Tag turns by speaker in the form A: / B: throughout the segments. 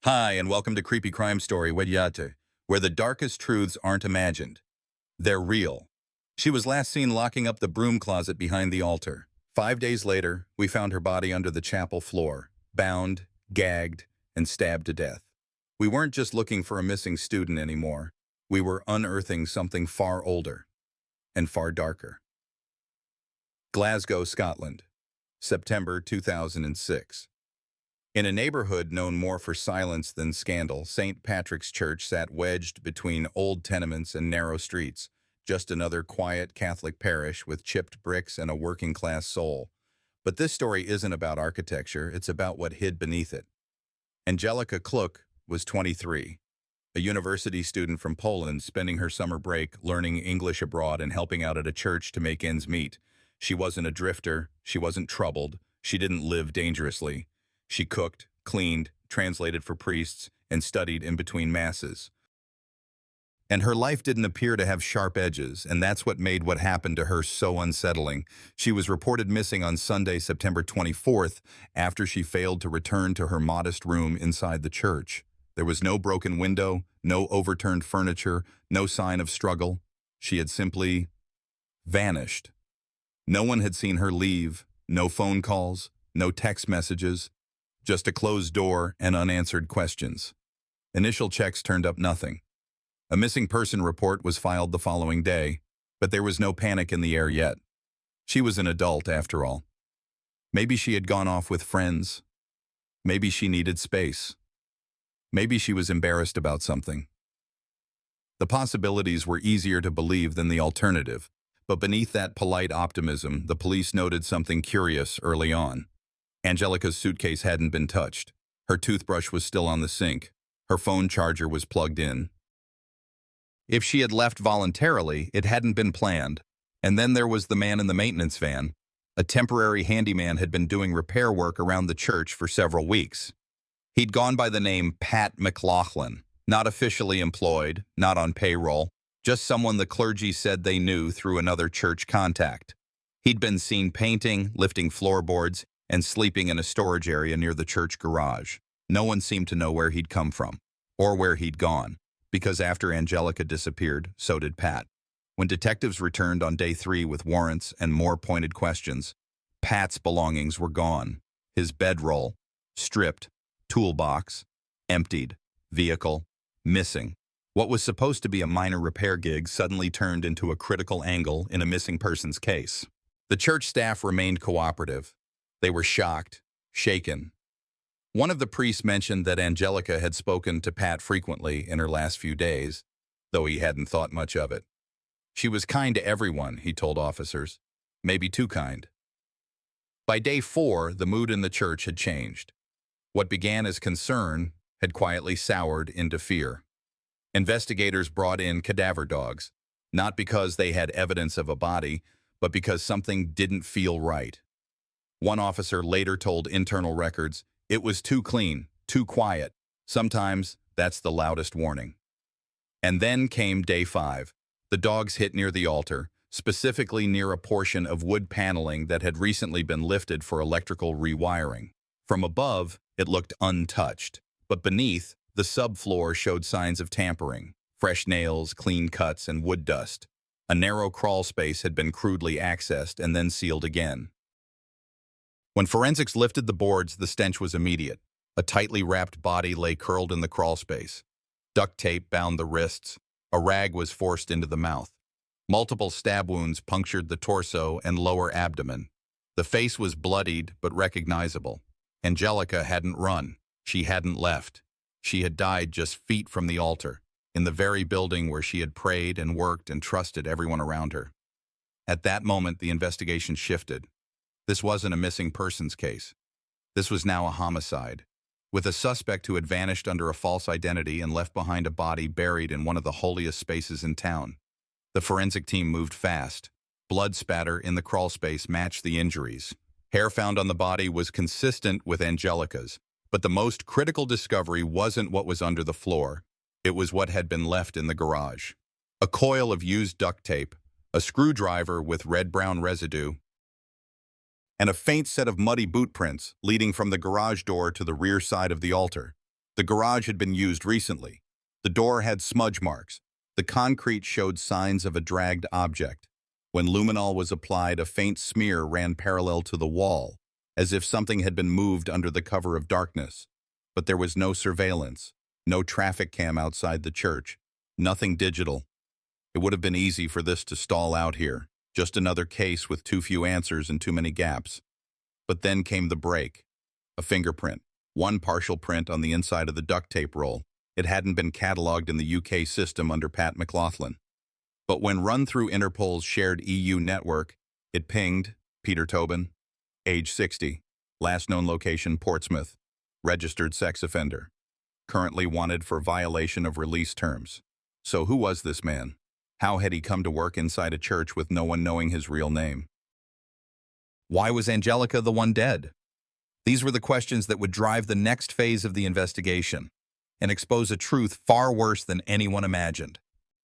A: Hi, and welcome to Creepy Crime Story Wedyate, where the darkest truths aren't imagined. They're real. She was last seen locking up the broom closet behind the altar. 5 days later, we found her body under the chapel floor, bound, gagged, and stabbed to death. We weren't just looking for a missing student anymore. We were unearthing something far older and far darker. Glasgow, Scotland, September 2006. In a neighborhood known more for silence than scandal, St. Patrick's Church sat wedged between old tenements and narrow streets, just another quiet Catholic parish with chipped bricks and a working-class soul. But this story isn't about architecture, it's about what hid beneath it. Angelika Kluk was 23, a university student from Poland spending her summer break learning English abroad and helping out at a church to make ends meet. She wasn't a drifter, she wasn't troubled, she didn't live dangerously. She cooked, cleaned, translated for priests, and studied in between masses. And her life didn't appear to have sharp edges, and that's what made what happened to her so unsettling. She was reported missing on Sunday, September 24th, after she failed to return to her modest room inside the church. There was no broken window, no overturned furniture, no sign of struggle. She had simply vanished. No one had seen her leave, no phone calls, no text messages. Just a closed door and unanswered questions. Initial checks turned up nothing. A missing person report was filed the following day, but there was no panic in the air yet. She was an adult, after all. Maybe she had gone off with friends. Maybe she needed space. Maybe she was embarrassed about something. The possibilities were easier to believe than the alternative, but beneath that polite optimism, the police noted something curious early on. Angelika's suitcase hadn't been touched. Her toothbrush was still on the sink. Her phone charger was plugged in. If she had left voluntarily, it hadn't been planned. And then there was the man in the maintenance van. A temporary handyman had been doing repair work around the church for several weeks. He'd gone by the name Pat McLaughlin, not officially employed, not on payroll, just someone the clergy said they knew through another church contact. He'd been seen painting, lifting floorboards, and sleeping in a storage area near the church garage. No one seemed to know where he'd come from, or where he'd gone, because after Angelika disappeared, so did Pat. When detectives returned on day 3 with warrants and more pointed questions, Pat's belongings were gone. His bedroll, stripped, toolbox, emptied, vehicle, missing. What was supposed to be a minor repair gig suddenly turned into a critical angle in a missing persons case. The church staff remained cooperative. They were shocked, shaken. One of the priests mentioned that Angelika had spoken to Pat frequently in her last few days, though he hadn't thought much of it. She was kind to everyone, he told officers. Maybe too kind. By day 4, the mood in the church had changed. What began as concern had quietly soured into fear. Investigators brought in cadaver dogs, not because they had evidence of a body, but because something didn't feel right. One officer later told Internal Records, "It was too clean, too quiet. Sometimes that's the loudest warning." And then came day 5. The dogs hit near the altar, specifically near a portion of wood paneling that had recently been lifted for electrical rewiring. From above, it looked untouched, but beneath, the subfloor showed signs of tampering, fresh nails, clean cuts, and wood dust. A narrow crawl space had been crudely accessed and then sealed again. When forensics lifted the boards, the stench was immediate. A tightly wrapped body lay curled in the crawl space. Duct tape bound the wrists. A rag was forced into the mouth. Multiple stab wounds punctured the torso and lower abdomen. The face was bloodied but recognizable. Angelika hadn't run. She hadn't left. She had died just feet from the altar, in the very building where she had prayed and worked and trusted everyone around her. At that moment, the investigation shifted. This wasn't a missing persons case. This was now a homicide, with a suspect who had vanished under a false identity and left behind a body buried in one of the holiest spaces in town. The forensic team moved fast. Blood spatter in the crawl space matched the injuries. Hair found on the body was consistent with Angelika's, but the most critical discovery wasn't what was under the floor. It was what had been left in the garage. A coil of used duct tape, a screwdriver with red-brown residue, and a faint set of muddy boot prints leading from the garage door to the rear side of the altar. The garage had been used recently. The door had smudge marks. The concrete showed signs of a dragged object. When luminol was applied, a faint smear ran parallel to the wall, as if something had been moved under the cover of darkness. But there was no surveillance, no traffic cam outside the church, nothing digital. It would have been easy for this to stall out here, just another case with too few answers and too many gaps. But then came the break. A fingerprint, one partial print on the inside of the duct tape roll. It hadn't been catalogued in the UK system under Pat McLaughlin. But when run through Interpol's shared EU network, it pinged Peter Tobin, age 60, last known location Portsmouth, registered sex offender, currently wanted for violation of release terms. So who was this man? How had he come to work inside a church with no one knowing his real name? Why was Angelica the one dead? These were the questions that would drive the next phase of the investigation and expose a truth far worse than anyone imagined.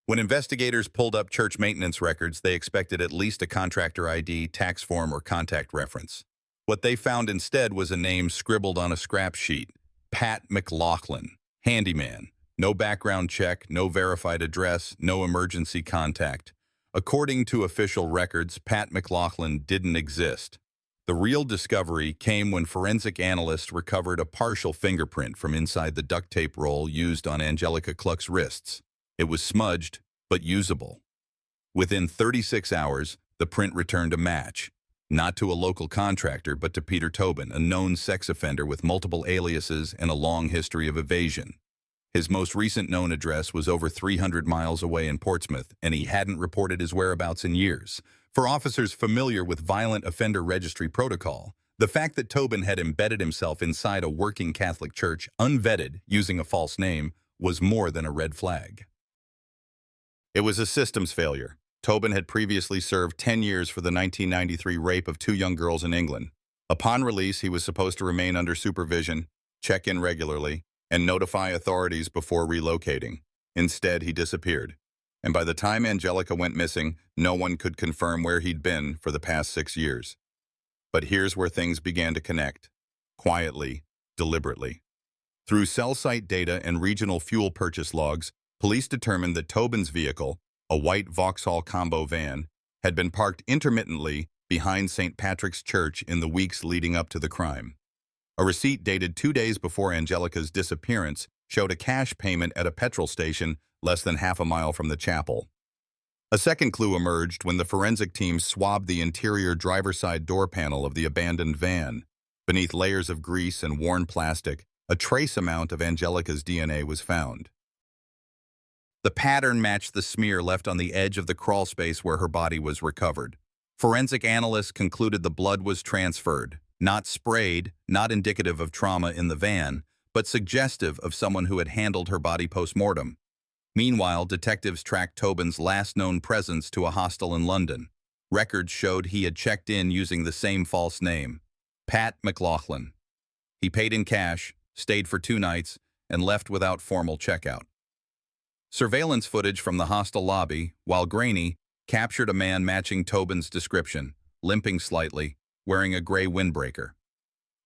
A: When investigators pulled up church maintenance records, they expected at least a contractor ID, tax form, or contact reference. What they found instead was a name scribbled on a scrap sheet: Pat McLaughlin, Handyman. No background check, no verified address, no emergency contact. According to official records, Pat McLaughlin didn't exist. The real discovery came when forensic analysts recovered a partial fingerprint from inside the duct tape roll used on Angelica Cluck's wrists. It was smudged, but usable. Within 36 hours, the print returned a match, not to a local contractor, but to Peter Tobin, a known sex offender with multiple aliases and a long history of evasion. His most recent known address was over 300 miles away in Portsmouth, and he hadn't reported his whereabouts in years. For officers familiar with violent offender registry protocol, the fact that Tobin had embedded himself inside a working Catholic church, unvetted, using a false name, was more than a red flag. It was a systems failure. Tobin had previously served 10 years for the 1993 rape of 2 young girls in England. Upon release, he was supposed to remain under supervision, check in regularly, and notify authorities before relocating. Instead, he disappeared. And by the time Angelica went missing, no one could confirm where he'd been for the past 6 years. But here's where things began to connect. Quietly, deliberately. Through cell site data and regional fuel purchase logs, police determined that Tobin's vehicle, a white Vauxhall combo van, had been parked intermittently behind St. Patrick's Church in the weeks leading up to the crime. A receipt dated 2 days before Angelica's disappearance showed a cash payment at a petrol station less than half a mile from the chapel. A second clue emerged when the forensic team swabbed the interior driver's side door panel of the abandoned van. Beneath layers of grease and worn plastic, a trace amount of Angelica's DNA was found. The pattern matched the smear left on the edge of the crawl space where her body was recovered. Forensic analysts concluded the blood was transferred, not sprayed, not indicative of trauma in the van, but suggestive of someone who had handled her body post-mortem. Meanwhile, detectives tracked Tobin's last known presence to a hostel in London. Records showed he had checked in using the same false name, Pat McLaughlin. He paid in cash, stayed for 2 nights, and left without formal checkout. Surveillance footage from the hostel lobby, while grainy, captured a man matching Tobin's description, limping slightly, wearing a gray windbreaker.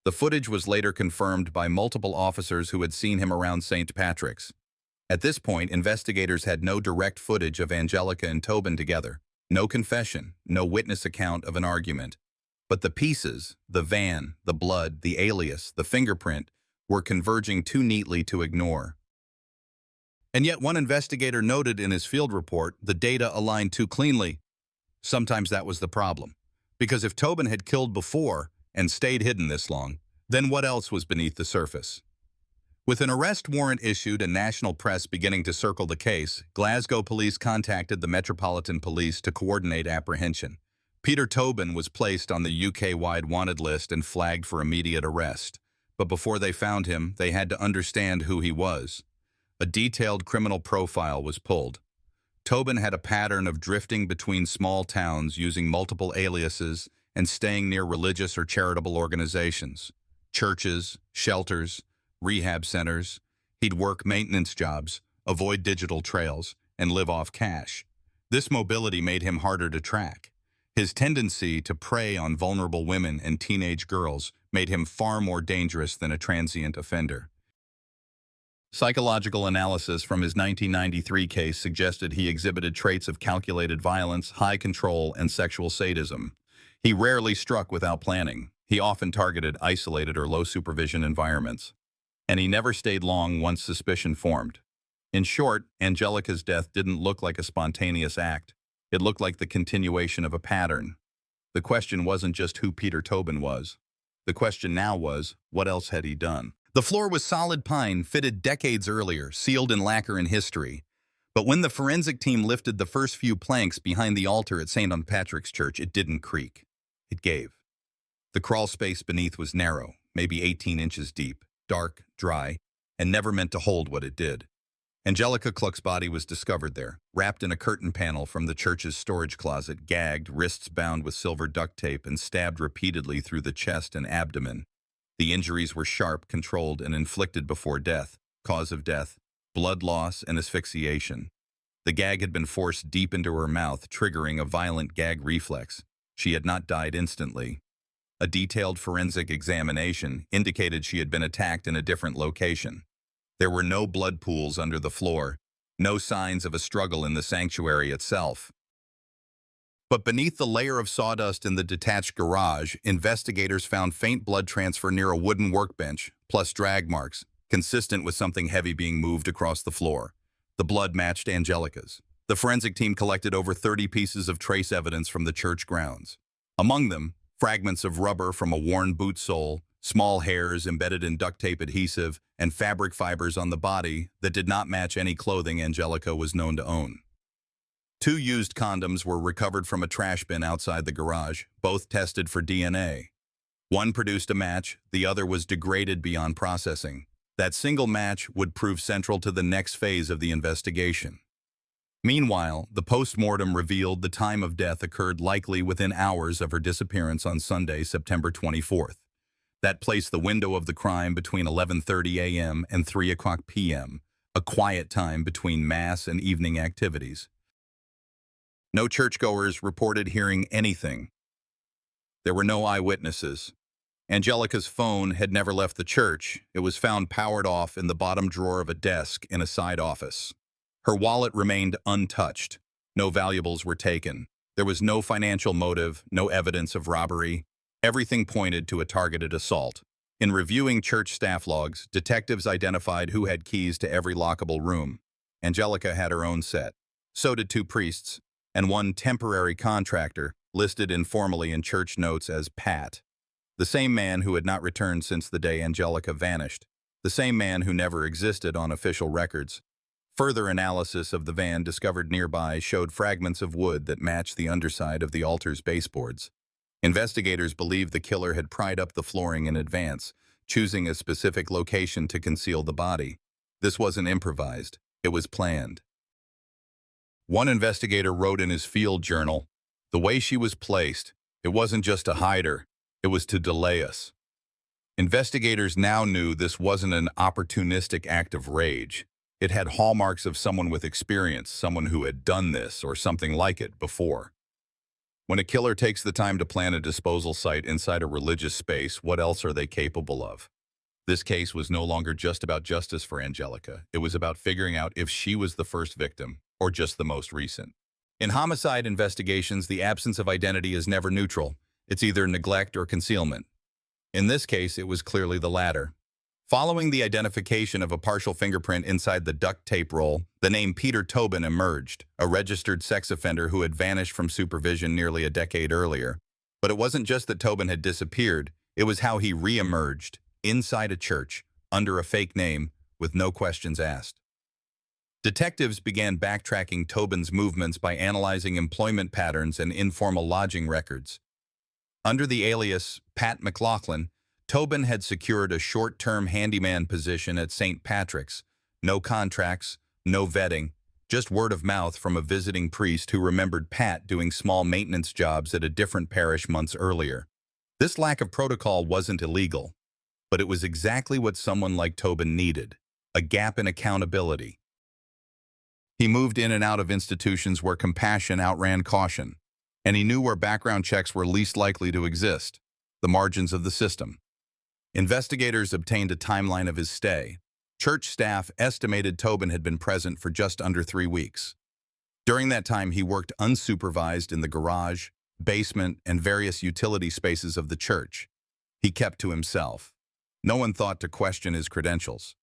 A: The footage was later confirmed by multiple officers who had seen him around St. Patrick's. At this point, investigators had no direct footage of Angelica and Tobin together, no confession, no witness account of an argument. But the pieces, the van, the blood, the alias, the fingerprint, were converging too neatly to ignore. And yet one investigator noted in his field report the data aligned too cleanly. Sometimes that was the problem. Because if Tobin had killed before and stayed hidden this long, then what else was beneath the surface? With an arrest warrant issued and national press beginning to circle the case, Glasgow police contacted the Metropolitan Police to coordinate apprehension. Peter Tobin was placed on the UK-wide wanted list and flagged for immediate arrest. But before they found him, they had to understand who he was. A detailed criminal profile was pulled. Tobin had a pattern of drifting between small towns using multiple aliases and staying near religious or charitable organizations, churches, shelters, rehab centers. He'd work maintenance jobs, avoid digital trails, and live off cash. This mobility made him harder to track. His tendency to prey on vulnerable women and teenage girls made him far more dangerous than a transient offender. Psychological analysis from his 1993 case suggested he exhibited traits of calculated violence, high control, and sexual sadism. He rarely struck without planning. He often targeted isolated or low-supervision environments. And he never stayed long once suspicion formed. In short, Angelica's death didn't look like a spontaneous act. It looked like the continuation of a pattern. The question wasn't just who Peter Tobin was. The question now was, what else had he done? The floor was solid pine, fitted decades earlier, sealed in lacquer in history. But when the forensic team lifted the first few planks behind the altar at St. Patrick's Church, it didn't creak. It gave. The crawl space beneath was narrow, maybe 18 inches deep, dark, dry, and never meant to hold what it did. Angelica Cluck's body was discovered there, wrapped in a curtain panel from the church's storage closet, gagged, wrists bound with silver duct tape, and stabbed repeatedly through the chest and abdomen. The injuries were sharp, controlled, and inflicted before death. Cause of death: blood loss and asphyxiation. The gag had been forced deep into her mouth, triggering a violent gag reflex. She had not died instantly. A detailed forensic examination indicated she had been attacked in a different location. There were no blood pools under the floor, no signs of a struggle in the sanctuary itself. But beneath the layer of sawdust in the detached garage, investigators found faint blood transfer near a wooden workbench, plus drag marks, consistent with something heavy being moved across the floor. The blood matched Angelica's. The forensic team collected over 30 pieces of trace evidence from the church grounds. Among them, fragments of rubber from a worn boot sole, small hairs embedded in duct tape adhesive, and fabric fibers on the body that did not match any clothing Angelica was known to own. 2 used condoms were recovered from a trash bin outside the garage, both tested for DNA. One produced a match, the other was degraded beyond processing. That single match would prove central to the next phase of the investigation. Meanwhile, the post-mortem revealed the time of death occurred likely within hours of her disappearance on Sunday, September 24th. That placed the window of the crime between 11:30 a.m. and 3 o'clock p.m., a quiet time between mass and evening activities. No churchgoers reported hearing anything. There were no eyewitnesses. Angelica's phone had never left the church. It was found powered off in the bottom drawer of a desk in a side office. Her wallet remained untouched. No valuables were taken. There was no financial motive, no evidence of robbery. Everything pointed to a targeted assault. In reviewing church staff logs, detectives identified who had keys to every lockable room. Angelica had her own set. So did 2 priests, and 1 temporary contractor, listed informally in church notes as Pat. The same man who had not returned since the day Angelica vanished. The same man who never existed on official records. Further analysis of the van discovered nearby showed fragments of wood that matched the underside of the altar's baseboards. Investigators believed the killer had pried up the flooring in advance, choosing a specific location to conceal the body. This wasn't improvised. It was planned. One investigator wrote in his field journal, "The way she was placed, it wasn't just to hide her, it was to delay us." Investigators now knew this wasn't an opportunistic act of rage. It had hallmarks of someone with experience, someone who had done this or something like it before. When a killer takes the time to plan a disposal site inside a religious space, what else are they capable of? This case was no longer just about justice for Angelica. It was about figuring out if she was the first victim or just the most recent. In homicide investigations, the absence of identity is never neutral. It's either neglect or concealment. In this case, it was clearly the latter. Following the identification of a partial fingerprint inside the duct tape roll, the name Peter Tobin emerged, a registered sex offender who had vanished from supervision nearly a decade earlier. But it wasn't just that Tobin had disappeared, it was how he re-emerged, inside a church, under a fake name, with no questions asked. Detectives began backtracking Tobin's movements by analyzing employment patterns and informal lodging records. Under the alias Pat McLaughlin, Tobin had secured a short-term handyman position at St. Patrick's. No contracts, no vetting, just word of mouth from a visiting priest who remembered Pat doing small maintenance jobs at a different parish months earlier. This lack of protocol wasn't illegal, but it was exactly what someone like Tobin needed, a gap in accountability. He moved in and out of institutions where compassion outran caution, and he knew where background checks were least likely to exist, the margins of the system. Investigators obtained a timeline of his stay. Church staff estimated Tobin had been present for just under 3 weeks. During that time, he worked unsupervised in the garage, basement, and various utility spaces of the church. He kept to himself. No one thought to question his credentials.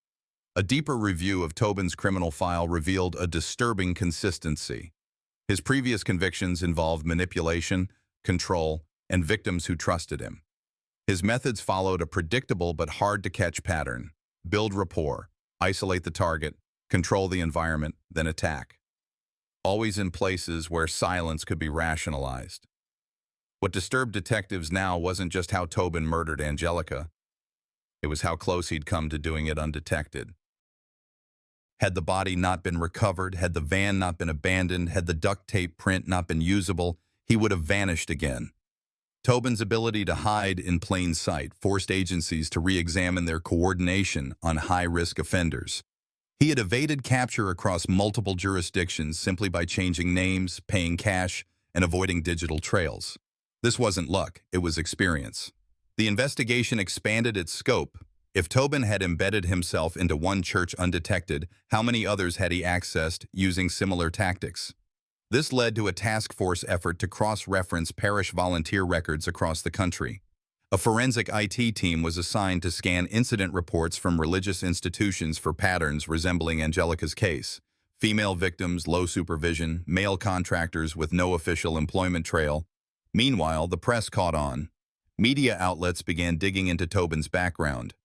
A: A deeper review of Tobin's criminal file revealed a disturbing consistency. His previous convictions involved manipulation, control, and victims who trusted him. His methods followed a predictable but hard-to-catch pattern: build rapport, isolate the target, control the environment, then attack. Always in places where silence could be rationalized. What disturbed detectives now wasn't just how Tobin murdered Angelica. It was how close he'd come to doing it undetected. Had the body not been recovered, had the van not been abandoned, had the duct tape print not been usable, he would have vanished again. Tobin's ability to hide in plain sight forced agencies to re-examine their coordination on high-risk offenders. He had evaded capture across multiple jurisdictions simply by changing names, paying cash, and avoiding digital trails. This wasn't luck, it was experience. The investigation expanded its scope. If Tobin had embedded himself into one church undetected, how many others had he accessed using similar tactics? This led to a task force effort to cross-reference parish volunteer records across the country. A forensic IT team was assigned to scan incident reports from religious institutions for patterns resembling Angelica's case: female victims, low supervision, male contractors with no official employment trail. Meanwhile, the press caught on. Media outlets began digging into Tobin's background.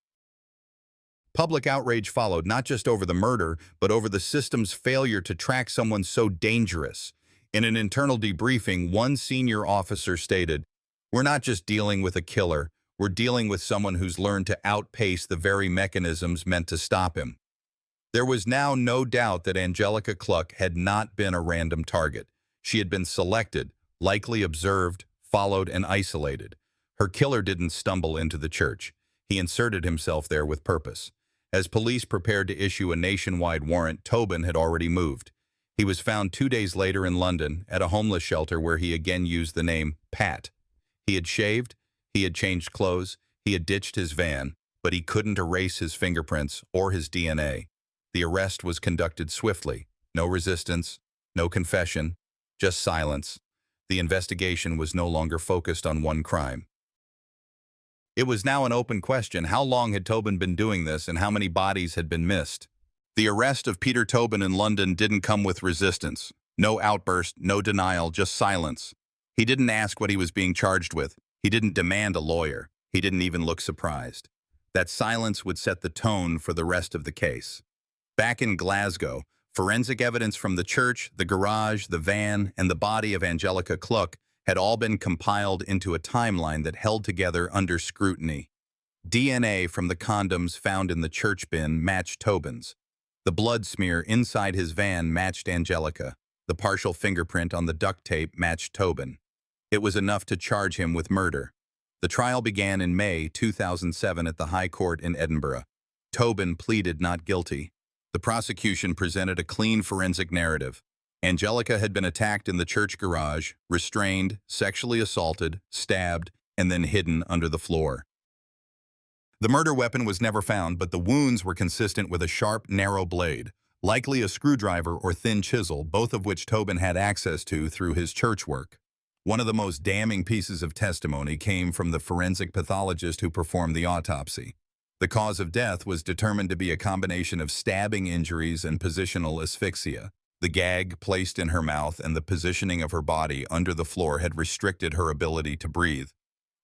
A: Public outrage followed, not just over the murder, but over the system's failure to track someone so dangerous. In an internal debriefing, one senior officer stated, "We're not just dealing with a killer, we're dealing with someone who's learned to outpace the very mechanisms meant to stop him." There was now no doubt that Angelica Cluck had not been a random target. She had been selected, likely observed, followed, and isolated. Her killer didn't stumble into the church. He inserted himself there with purpose. As police prepared to issue a nationwide warrant, Tobin had already moved. He was found 2 days later in London at a homeless shelter where he again used the name Pat. He had shaved, he had changed clothes, he had ditched his van, but he couldn't erase his fingerprints or his DNA. The arrest was conducted swiftly. No resistance, no confession, just silence. The investigation was no longer focused on one crime. It was now an open question: how long had Tobin been doing this and how many bodies had been missed? The arrest of Peter Tobin in London didn't come with resistance. No outburst, no denial, just silence. He didn't ask what he was being charged with. He didn't demand a lawyer. He didn't even look surprised. That silence would set the tone for the rest of the case. Back in Glasgow, forensic evidence from the church, the garage, the van, and the body of Angelica Cluck had all been compiled into a timeline that held together under scrutiny. DNA from the condoms found in the church bin matched Tobin's. The blood smear inside his van matched Angelica. The partial fingerprint on the duct tape matched Tobin. It was enough to charge him with murder. The trial began in May 2007 at the High Court in Edinburgh. Tobin pleaded not guilty. The prosecution presented a clean forensic narrative. Angelica had been attacked in the church garage, restrained, sexually assaulted, stabbed, and then hidden under the floor. The murder weapon was never found, but the wounds were consistent with a sharp, narrow blade, likely a screwdriver or thin chisel, both of which Tobin had access to through his church work. One of the most damning pieces of testimony came from the forensic pathologist who performed the autopsy. The cause of death was determined to be a combination of stabbing injuries and positional asphyxia. The gag placed in her mouth and the positioning of her body under the floor had restricted her ability to breathe.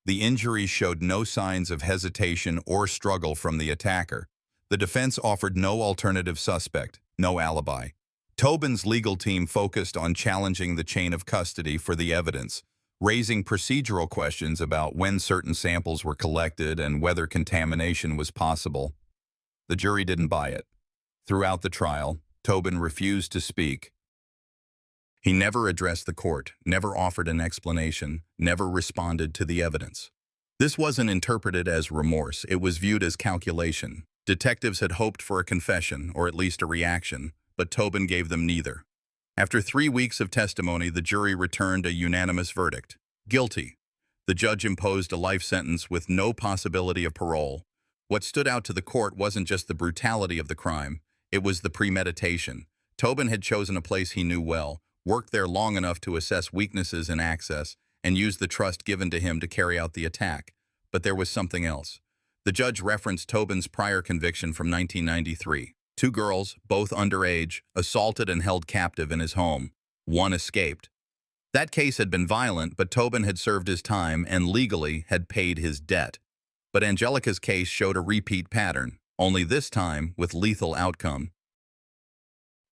A: The injuries showed no signs of hesitation or struggle from the attacker. The defense offered no alternative suspect, no alibi. Tobin's legal team focused on challenging the chain of custody for the evidence, raising procedural questions about when certain samples were collected and whether contamination was possible. The jury didn't buy it. Throughout the trial, Tobin refused to speak. He never addressed the court, never offered an explanation, never responded to the evidence. This wasn't interpreted as remorse, it was viewed as calculation. Detectives had hoped for a confession, or at least a reaction, but Tobin gave them neither. After 3 weeks of testimony, the jury returned a unanimous verdict: guilty. The judge imposed a life sentence with no possibility of parole. What stood out to the court wasn't just the brutality of the crime, it was the premeditation. Tobin had chosen a place he knew well, worked there long enough to assess weaknesses in access, and used the trust given to him to carry out the attack. But there was something else. The judge referenced Tobin's prior conviction from 1993. Two girls, both underage, assaulted and held captive in his home. One escaped. That case had been violent, but Tobin had served his time and legally had paid his debt. But Angelica's case showed a repeat pattern, only this time with lethal outcome.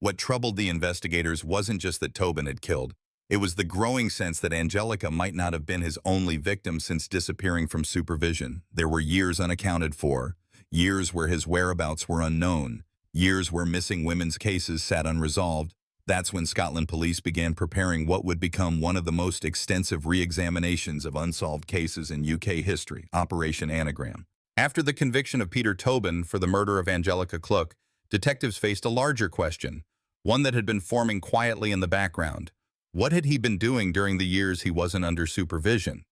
A: What troubled the investigators wasn't just that Tobin had killed. It was the growing sense that Angelica might not have been his only victim since disappearing from supervision. There were years unaccounted for, years where his whereabouts were unknown, years where missing women's cases sat unresolved. That's when Scotland police began preparing what would become one of the most extensive re-examinations of unsolved cases in UK history, Operation Anagram. After the conviction of Peter Tobin for the murder of Angelica Cluck, detectives faced a larger question, one that had been forming quietly in the background. What had he been doing during the years he wasn't under supervision?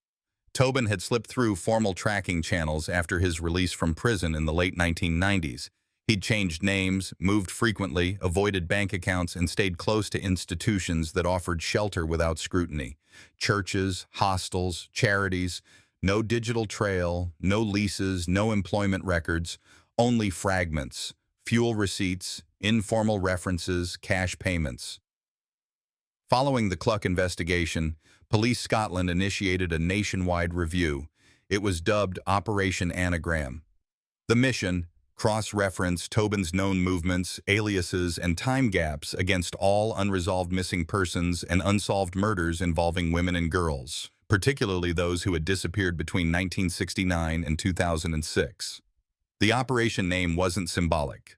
A: Tobin had slipped through formal tracking channels after his release from prison in the late 1990s. He'd changed names, moved frequently, avoided bank accounts, and stayed close to institutions that offered shelter without scrutiny. Churches, hostels, charities, no digital trail, no leases, no employment records, only fragments, fuel receipts, informal references, cash payments. Following the Cluck investigation, Police Scotland initiated a nationwide review. It was dubbed Operation Anagram. The mission: cross-reference Tobin's known movements, aliases, and time gaps against all unresolved missing persons and unsolved murders involving women and girls, particularly those who had disappeared between 1969 and 2006. The operation name wasn't symbolic.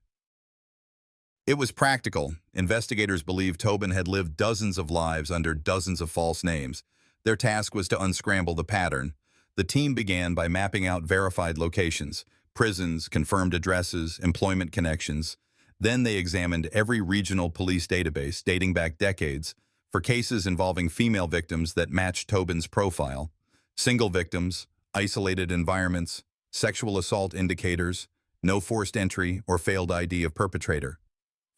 A: It was practical. Investigators believed Tobin had lived dozens of lives under dozens of false names. Their task was to unscramble the pattern. The team began by mapping out verified locations: prisons, confirmed addresses, employment connections. Then they examined every regional police database dating back decades for cases involving female victims that matched Tobin's profile, single victims, isolated environments, sexual assault indicators, no forced entry or failed ID of perpetrator.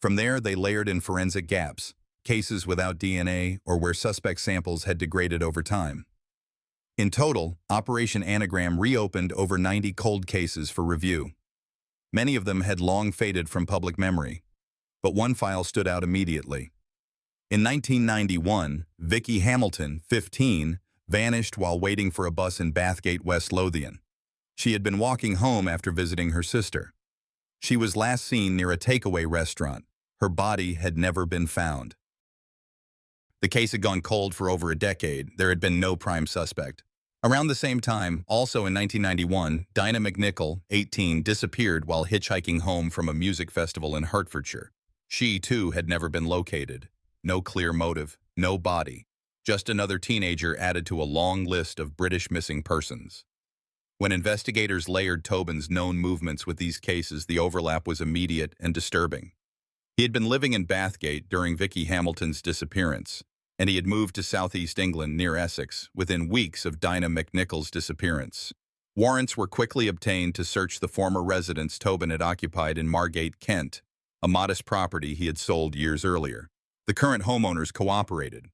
A: From there, they layered in forensic gaps, cases without DNA or where suspect samples had degraded over time. In total, Operation Anagram reopened over 90 cold cases for review. Many of them had long faded from public memory, but one file stood out immediately. In 1991, Vicky Hamilton, 15, vanished while waiting for a bus in Bathgate, West Lothian. She had been walking home after visiting her sister. She was last seen near a takeaway restaurant. Her body had never been found. The case had gone cold for over a decade. There had been no prime suspect. Around the same time, also in 1991, Dinah McNichol, 18, disappeared while hitchhiking home from a music festival in Hertfordshire. She, too, had never been located. No clear motive, no body. Just another teenager added to a long list of British missing persons. When investigators layered Tobin's known movements with these cases, the overlap was immediate and disturbing. He had been living in Bathgate during Vicky Hamilton's disappearance, and he had moved to southeast England near Essex within weeks of Dinah McNichol's disappearance. Warrants were quickly obtained to search the former residence Tobin had occupied in Margate, Kent, a modest property he had sold years earlier. The current homeowners cooperated.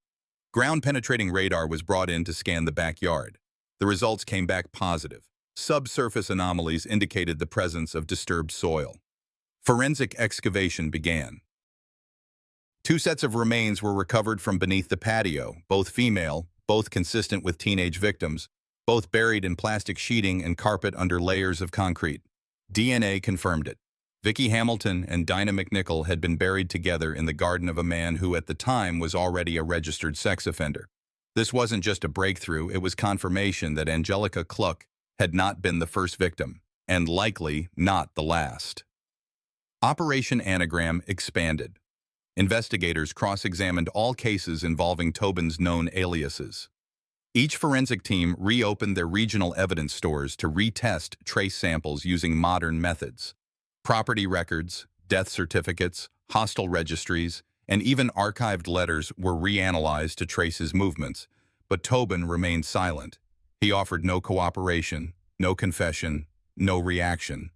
A: Ground-penetrating radar was brought in to scan the backyard. The results came back positive. Subsurface anomalies indicated the presence of disturbed soil. Forensic excavation began. 2 sets of remains were recovered from beneath the patio, both female, both consistent with teenage victims, both buried in plastic sheeting and carpet under layers of concrete. DNA confirmed it. Vicky Hamilton and Dinah McNichol had been buried together in the garden of a man who at the time was already a registered sex offender. This wasn't just a breakthrough, it was confirmation that Angelica Cluck had not been the first victim, and likely not the last. Operation Anagram expanded. Investigators cross-examined all cases involving Tobin's known aliases. Each forensic team reopened their regional evidence stores to retest trace samples using modern methods. Property records, death certificates, hostel registries, and even archived letters were reanalyzed to trace his movements, but Tobin remained silent. He offered no cooperation, no confession, no reaction.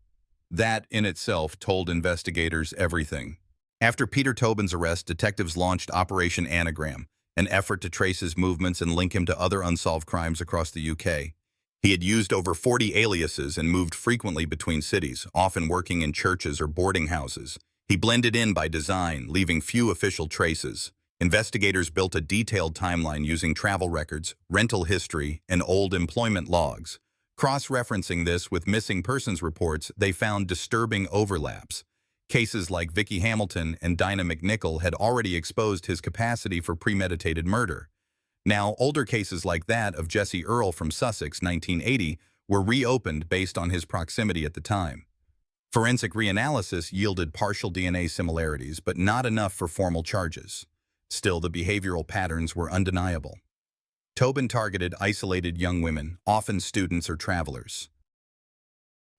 A: That in itself told investigators everything. After Peter Tobin's arrest, detectives launched Operation Anagram, an effort to trace his movements and link him to other unsolved crimes across the UK. He had used over 40 aliases and moved frequently between cities, often working in churches or boarding houses. He blended in by design, leaving few official traces. Investigators built a detailed timeline using travel records, rental history, and old employment logs. Cross-referencing this with missing persons reports, they found disturbing overlaps. Cases like Vicky Hamilton and Dinah McNichol had already exposed his capacity for premeditated murder. Now, older cases like that of Jesse Earle from Sussex, 1980, were reopened based on his proximity at the time. Forensic reanalysis yielded partial DNA similarities, but not enough for formal charges. Still, the behavioral patterns were undeniable. Tobin targeted isolated young women, often students or travelers.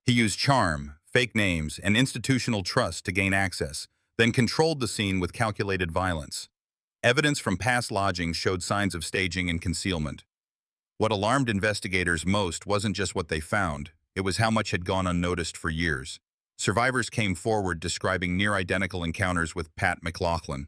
A: He used charm, fake names, and institutional trust to gain access, then controlled the scene with calculated violence. Evidence from past lodgings showed signs of staging and concealment. What alarmed investigators most wasn't just what they found, it was how much had gone unnoticed for years. Survivors came forward describing near-identical encounters with Pat McLaughlin.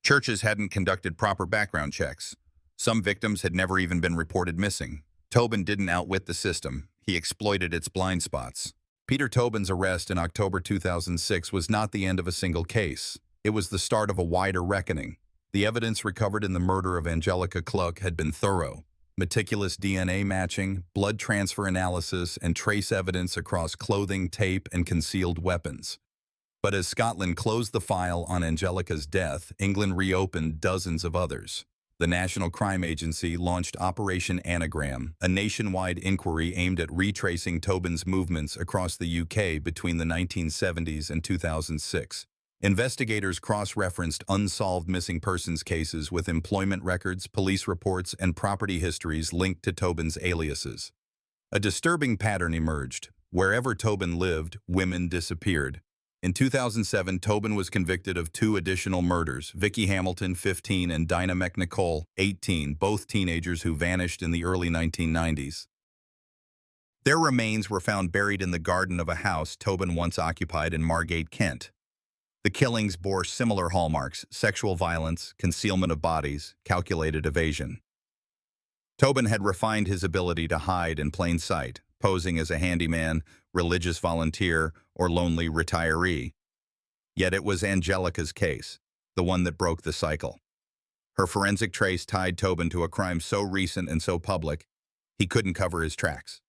A: Churches hadn't conducted proper background checks. Some victims had never even been reported missing. Tobin didn't outwit the system, he exploited its blind spots. Peter Tobin's arrest in October 2006 was not the end of a single case. It was the start of a wider reckoning. The evidence recovered in the murder of Angelica Cluck had been thorough. Meticulous DNA matching, blood transfer analysis, and trace evidence across clothing, tape, and concealed weapons. But as Scotland closed the file on Angelica's death, England reopened dozens of others. The National Crime Agency launched Operation Anagram, a nationwide inquiry aimed at retracing Tobin's movements across the UK between the 1970s and 2006. Investigators cross-referenced unsolved missing persons cases with employment records, police reports, and property histories linked to Tobin's aliases. A disturbing pattern emerged. Wherever Tobin lived, women disappeared. In 2007, Tobin was convicted of 2 additional murders, Vicky Hamilton, 15, and Dinah McNichol, 18, both teenagers who vanished in the early 1990s. Their remains were found buried in the garden of a house Tobin once occupied in Margate, Kent. The killings bore similar hallmarks: sexual violence, concealment of bodies, calculated evasion. Tobin had refined his ability to hide in plain sight, posing as a handyman, religious volunteer, or lonely retiree. Yet it was Angelica's case, the one that broke the cycle. Her forensic trace tied Tobin to a crime so recent and so public, he couldn't cover his tracks.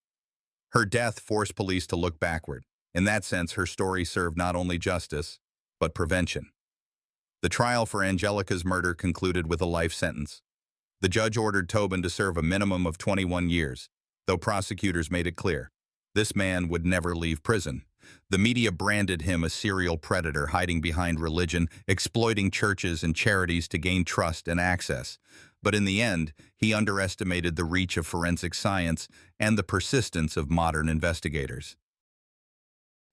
A: Her death forced police to look backward. In that sense, her story served not only justice, but prevention. The trial for Angelica's murder concluded with a life sentence. The judge ordered Tobin to serve a minimum of 21 years, though prosecutors made it clear this man would never leave prison. The media branded him a serial predator hiding behind religion, exploiting churches and charities to gain trust and access. But in the end, he underestimated the reach of forensic science and the persistence of modern investigators.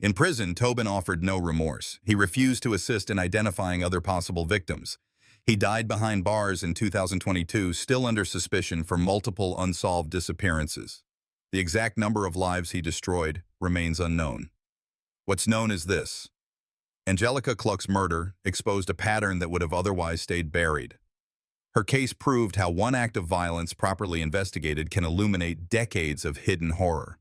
A: In prison, Tobin offered no remorse. He refused to assist in identifying other possible victims. He died behind bars in 2022, still under suspicion for multiple unsolved disappearances. The exact number of lives he destroyed remains unknown. What's known is this: Angelica Cluck's murder exposed a pattern that would have otherwise stayed buried. Her case proved how one act of violence properly investigated can illuminate decades of hidden horror.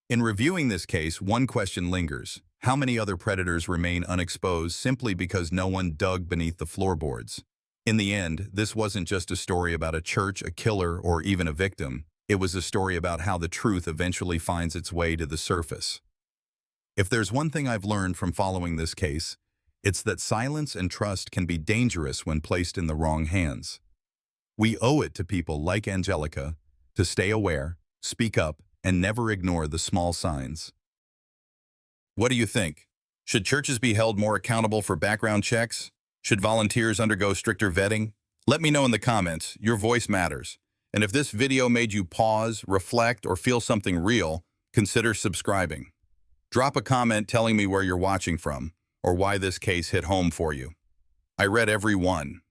A: In reviewing this case, one question lingers: how many other predators remain unexposed simply because no one dug beneath the floorboards? In the end, this wasn't just a story about a church, a killer, or even a victim. It was a story about how the truth eventually finds its way to the surface. If there's one thing I've learned from following this case, it's that silence and trust can be dangerous when placed in the wrong hands. We owe it to people like Angelica to stay aware, speak up, and never ignore the small signs. What do you think? Should churches be held more accountable for background checks? Should volunteers undergo stricter vetting? Let me know in the comments. Your voice matters. And if this video made you pause, reflect, or feel something real, consider subscribing. Drop a comment telling me where you're watching from or why this case hit home for you. I read every one,